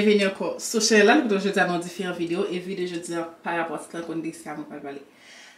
bienvenue encore sur la chaîne. Donc je dis dans différentes vidéos et vidéo je dis par rapport à ce qu'on dit ça on va parler.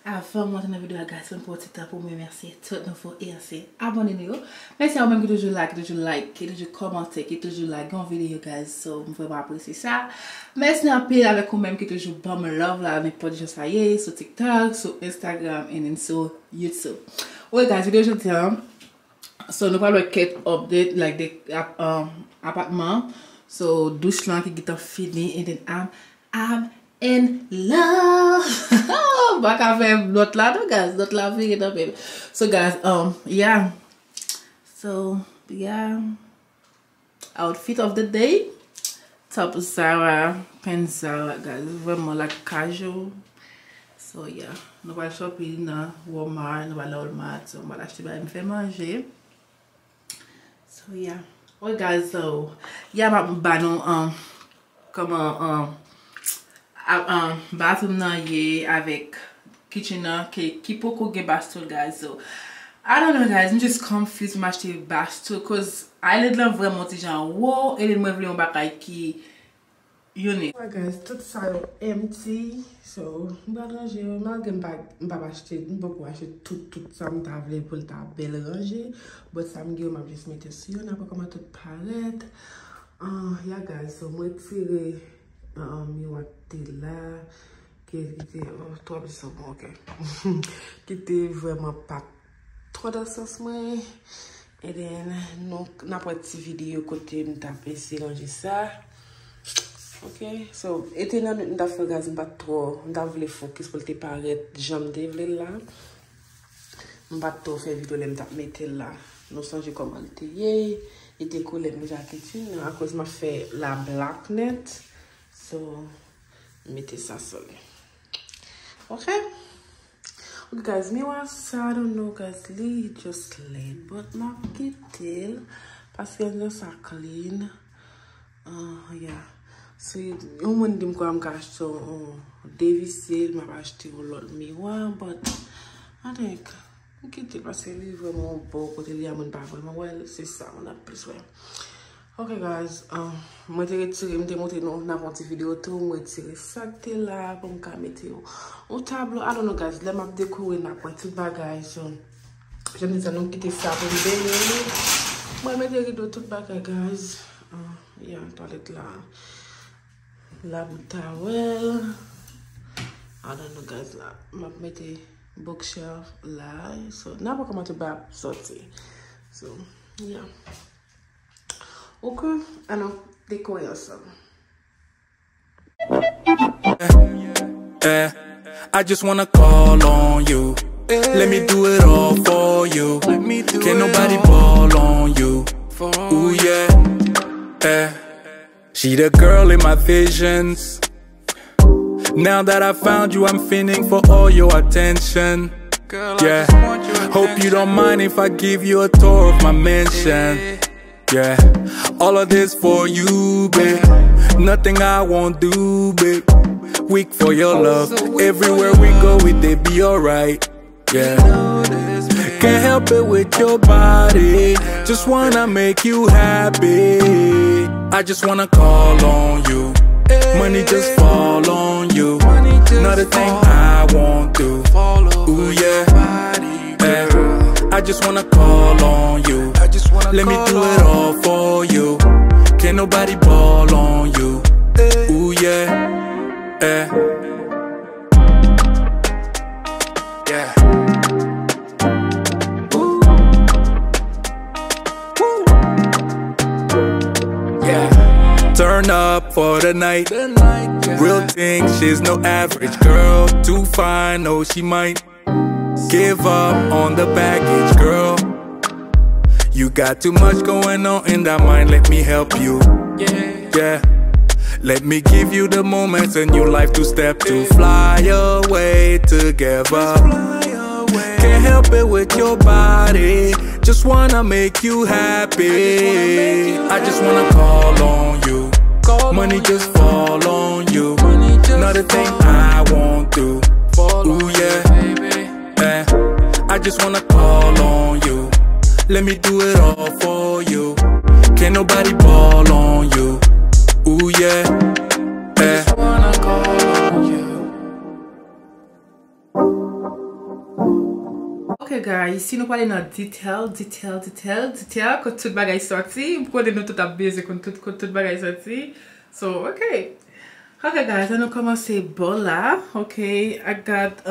Avant moi dans la vidéo gars, pour petit temps pour me remercier tout nouveau et assez abonnez-vous. Merci à vous-même qui toujours like, qui toujours commenter, qui toujours like une vidéo guys. So je vraiment apprécier ça. Merci un peu avec vous-même qui toujours bon me love là n'importe où ça y est sur TikTok, sur Instagram et sur YouTube. Ouais guys, vidéo je dis so nous parlons de update like the appartement. So douche là qui est fini and then I'm in love. Back after not la guys, not la figure up baby. So guys, yeah. So yeah. Outfit of the day. Top Zara, pen Zara guys. Vraiment like casual. So yeah. Nous allons shopper dans Walmart, nous allons Walmart, so on va l'acheter pour me faire manger. So yeah. Oh guys, so yeah, ma banon comment bathroom nan ye avec kitchen nan qui poko gen bastool guys. So I don't know guys, I'm just confused to m'acheter bastool cause I let lan vraiment ti jan wow et moi vle yon bakay ki unique. Ouais guys, tout ça empty. So m'ba ranger, m'ba acheter, m'ba acheter tout ça m'ta vle pour ta belle ranger. But ça m'a juste mettre sur n'a pas comment tout paraître. Yeah guys, so moi tirer miroir là qui était trop bizarre OK. Qui était vraiment pas trop dans sens moi. Et then nous n'a pas de vidéo côté m'ta PC ranger ça. OK, so était dans nous faire gaz pas trop, on voulait focus pour te paraître jambe devle là. On pas trop faire vidéo l'aime mettre là. Nous changer comment le était collé mes jaquettes à cause m'a fait la black net. So mettez ça seul. Okay guys, me was I don't know guys, Lee just late but ma kittel parce que ça clean. Yeah. So you want them go am cash so Davis sale m'a acheté l'autre miroir but I think kittel parce que lui vraiment beau côté lui a mon pas vraiment well c'est ça on a plus ouais. Okay guys, moi te retirer me montrer dans une petite vidéo tout moi retirer ça que là pour me mettre au tableau. I don't know guys, let me décorer na quoi tout bagage so j'aime ça nous quitter ça pour me moi mettre rideau tout bagage guys. Yeah, toilette là la towel. I don't know guys là m'a mettre bookshelf là so n'a pas comment te ba sortir. So yeah. Okay, alors décorer ensemble. I just wanna call on you. Let me do it all for you. Can't nobody ball on you. Ooh yeah. She the girl in my visions. Now that I found you, I'm feeling for all your attention. Yeah. Hope you don't mind if I give you a tour of my mansion. Yeah, all of this for you, babe. Nothing I won't do, babe. Weak for your love. Everywhere we go, they be alright. Yeah, can't help it with your body. Just wanna make you happy. I just wanna call on you. Money just fall on you. Not a thing I won't do. Ooh yeah. I just wanna call on you. Let me do it all for you. Can't nobody ball on you. Ooh yeah. Yeah. Ooh. Yeah. Turn up for the night. Real thing, she's no average girl. Too fine, no she might give up on the baggage, girl. You got too much going on in that mind, let me help you. Yeah. Let me give you the moments in your life to step to fly away together. Can't help it with your body. Just wanna make you happy. I just wanna call on you. Money just fall on you. Not a thing I won't do. Ooh yeah. I just wanna call on you. Let me do it all for you. Can't nobody ball on you. Ooh yeah. Ok guys, si nou pale nan detail, kon tout bagay sorti, kode nou tout ap beze kon tout bagay sorti. So, ok. Ok guys, an nou komanse bol la. Ok, I got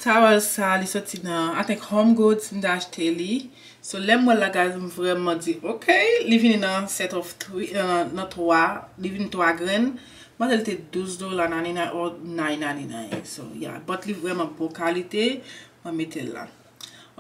towel sa li sorti nan, I think Home Goods mda achete li. So, lem wala guys, m vreman di, ok, li vini nan set of 3, nan 3, li vini 3 gren. Mwen el te $12.99 or $9.99. So, yeah, but li vreman pou kalite. Mwen mette la.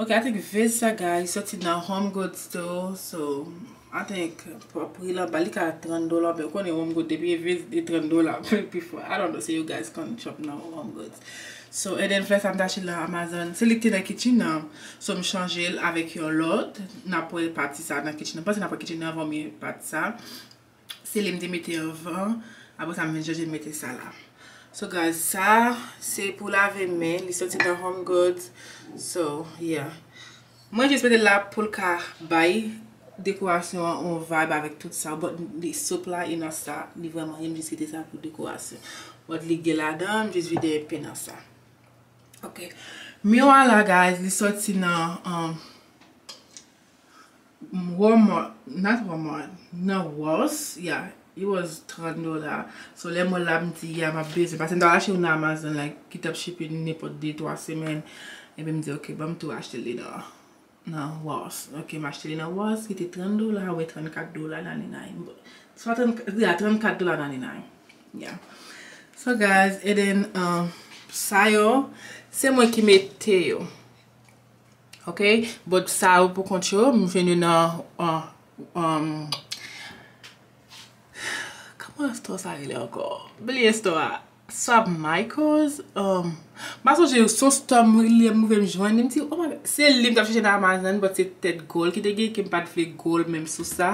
Ok, I think vez sa guys, sorti nan Home Goods store. So, I think pri la bali ka $30. But kon Home Goods depi vez de $30 before. I don't know, so you guys can shop now Home Goods. So, and then first am dashi la Amazon. Selecte nan kitchen nan. So, m chanje el avek yon lot. Na pou el pati sa nan kitchen nan. Pas na pou kitchen nan, vòm yon pati sa. Se li m de mette yon van. Abo sa mwen joje mette sa la. So guys, sa se pou lave men, li sorti nan Home Goods. So, yeah. Mwen jis mette la pou ka bay dekorasyon on vibe avek tout sa. But li supply ina sa, li vreman yon jis kite sa pou dekorasyon. But li gela dan, jis vide pen na sa. Ok. Miwa la guys, li sorti nan Walmart, not Walmart, nan Walls, yeah. It was $30. So le mo la mti ya ma beze. Pasen do achete ou nan Amazon like kitap shipping nepot 2-3 semen. Ebe mdi ok, ba mtou achete li nan Walls. Ok, m achete li nan Walls ki te $30 ou $34.99. So yeah, $34.99. Yeah. So guys, and then sa yo, se mwen ki mette yo. Ok, but sa yo pou kont yo, m veni nan Mwen store sa rile anko. Beli store. Swap Michaels. Baso jè son store mwen ven jwenn. Mwen ti, oh my god. Se li mwen tap chèche nan Amazon, but se tet gold ki te ge, ki m pat fle gold menm sou sa.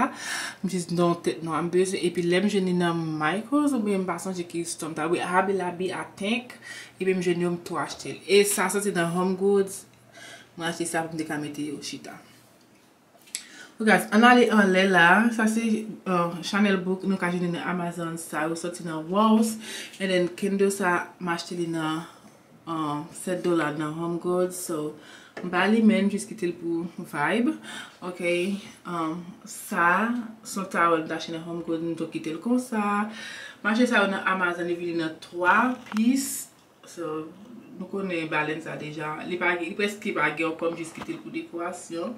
Mwen jis non tet non ambeze. E pi lem jwenni nan Michaels, ou mwen basan jè ki store. Ta we habi labi a tank. E pi mwen jwenni yon to achete. E sa sote nan Home Goods. Mwen achete sa pou mwen dekamete yo chita. So guys, an ale an le la, sa se Chanel book nou ka jeni nan Amazon sa, ou sorti nan Walls, and then Kindle sa m'achete li nan $7 nan Home Goods, so mbali men jis kitel pou vibe, ok, sa, son towel dashi nan Home Goods, nou to kitel kon sa, m'achete sa ou nan Amazon, li vini nan 3 piece, so, nou konen balen sa deja, li preski bagye ou kom jis kitel pou dekorasyon.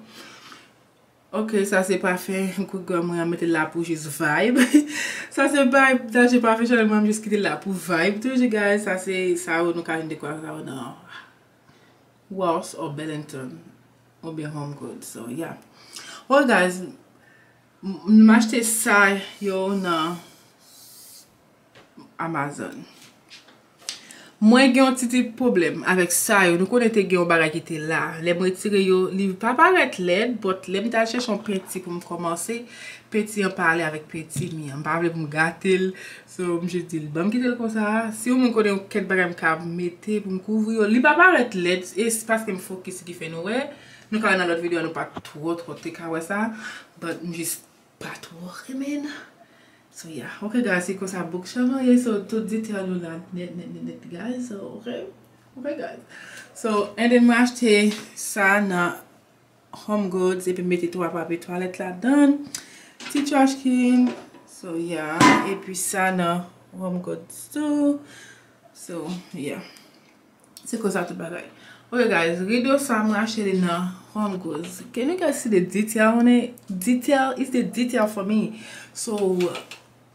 Ok, sa se pa fe, kou gwa mwen mette la pou jis vibe. Sa se vibe, da je pa fe, chanel mwen jis kite la pou vibe touje guys. Sa se, sa ou nou ka jen dekwa, sa ou nan Walls ou Bellington. Ou be Home Goods, so yeah. Oh guys, m'achete sa yo nan Amazon. Mwen gen yon titi problem avek sa yo, nou konen te gen yon bagay ki te la. Le mwen tire yo, li pa paret led, but le mwen ta chèche yon peti pou m komanse. Peti yon pale avek peti mi, yon pa vle pou m gatel. So, m jè dil, ba m kitel kon sa. Si yo mwen konen yon ket bagay m ka mette pou m kouvri yo, li pa paret led, e se paske m fokis ki fe nou we. Nou ka yon nan lot video, nou pa tro te ka we sa. But m jis pa tro remen. So yeah, okay guys, se kon sa bookshelf yeah, so tout detail nou la net guys, so okay guys. So, and then mwen achete sa nan Home Goods, epi mette 3 papi toilet la dan, ti trash can, so yeah, epi sa nan Home Goods too, so yeah, se kon sa tout bagay. Okay guys, rideau sa mwen achete nan Home Goods. Can you guys see the detail on it? Detail is the detail for me. So,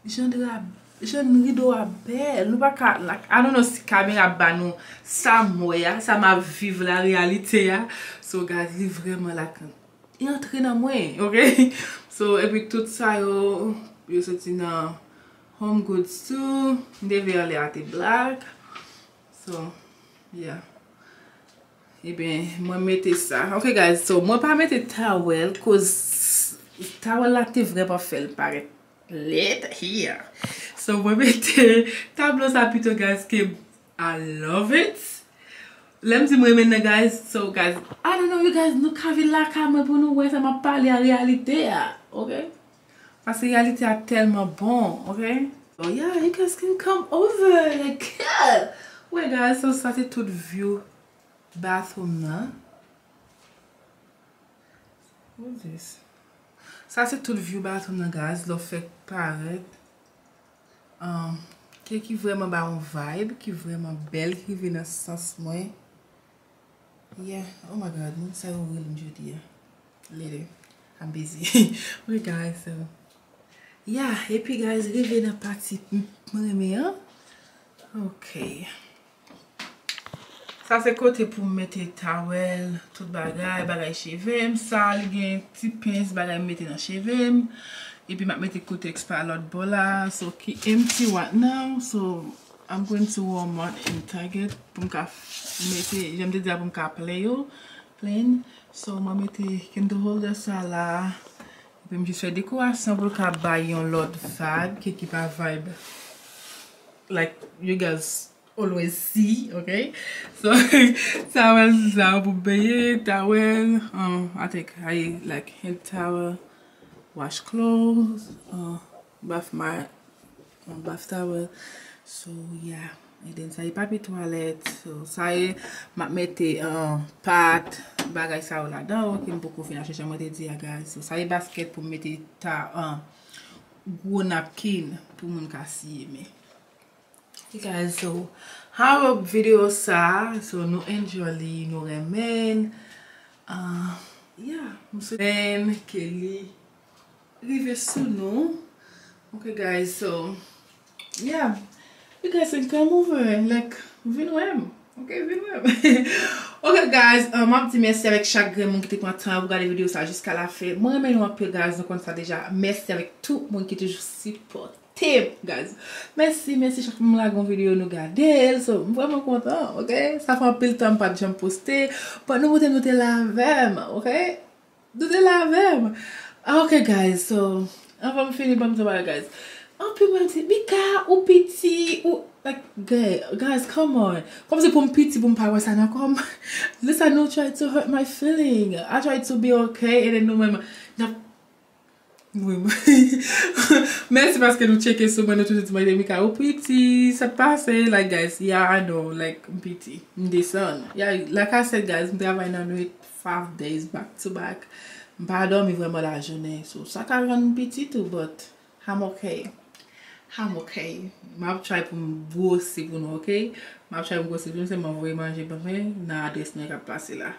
jen rideau a bel. Nou pa ka, like, I don't know si kamera ba nou sa mwen, sa ma vive la realite ya. So guys, li vreman like, yon tre nan mwen, ok? So, epi tout sa yo soti nan Home Goods too. Deve yon le ate black. So, yeah. E ben, mwen mette sa. Ok guys, so mwen pa mette towel, cause towel la te vreman fel paret led here. So mwen mette tablo sa pito guys ke I love it. Lem si mwen menne guys. So guys, I don't know you guys nou kavi la kame pou nou wè sa ma pale a realite ya. Ok? Parce realite a telman bon. Ok? So yeah, you guys can come over. Like, yeah. Wait guys, so sa se tout view bathroom nan. What's this? Ça c'est tout view baton nan guys, lo fait pareil. Qui vraiment ba un vibe, qui vraiment belle, qui vient dans sens moi. Yeah, oh my god, moun sa yo will jodi. Later. I'm busy. Okay guys, so yeah, et puis guys, rive dans partie m'aimer hein. OK. Ça c'est côté pour mettre towel, tout bagay chevem, ça li gen ti pince bagay mettre dans chevem. Et puis m'a mettre côté expert l'autre bola, so ki empty right now. So I'm going to Walmart in Target pour m'ka mettre, j'aime dire pour m'ka plain. So m'a mettre candle holder ça là. Et puis me juste faire décoration pour ka buy yon l'autre vibe qui pa vibe like you guys always see, okay? So towel za pour payer towel. I think I like hand towel, wash clothes, bath towel. So yeah, and then ça y papier toilette. So ça y m'a mettre pâte bagay ça là-dedans qui me beaucoup fin acheter moi te dire guys. So ça y basket pour mettre ta gros napkin pour mon casser mais. Okay guys, so how a video sa, so no enjoy no remen. Yeah, then Kelly leave soon, no? Okay guys, so yeah, you guys can come over like vin. Okay, vin. Okay guys, ma petit merci avec chaque monde qui te prend temps pour regarder la vidéo ça jusqu'à la fin. Moi même un peu guys, donc on ça déjà. Merci avec tout le monde qui toujours supporte. Guys, merci chaque fois la vidéo nous garder, so vraiment content, ok? Ça fait un peu de temps pas de jamais poster, pas nous noter la même, ok? Noter la même. Ok guys, so on va finir par me guys. On peut me dire Bika ou petit ou like guys, come on. Comme c'est pour me petit pour me parler ça comme listen, no try to hurt my feeling. I try to be okay and then no oui. Merci parce que nous checkez sur moi tout de suite Mika ou petit ça passe like guys yeah I know like petit the sun yeah like I said guys I'm travailling on it 5 days back to back pas dormi vraiment la journée so ça quand même petit tout but I'm okay m'a try pour bosser pour nous okay m'a try pour bosser je sais m'envoyer manger pas vrai na adresse n'est pas passer là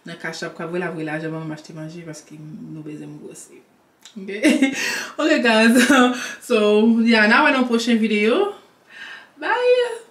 na cash up ka voilà voilà je vais m'acheter manger parce que nous besoin bosser. Okay guys, so yeah, now we're on prochaine video. Bye.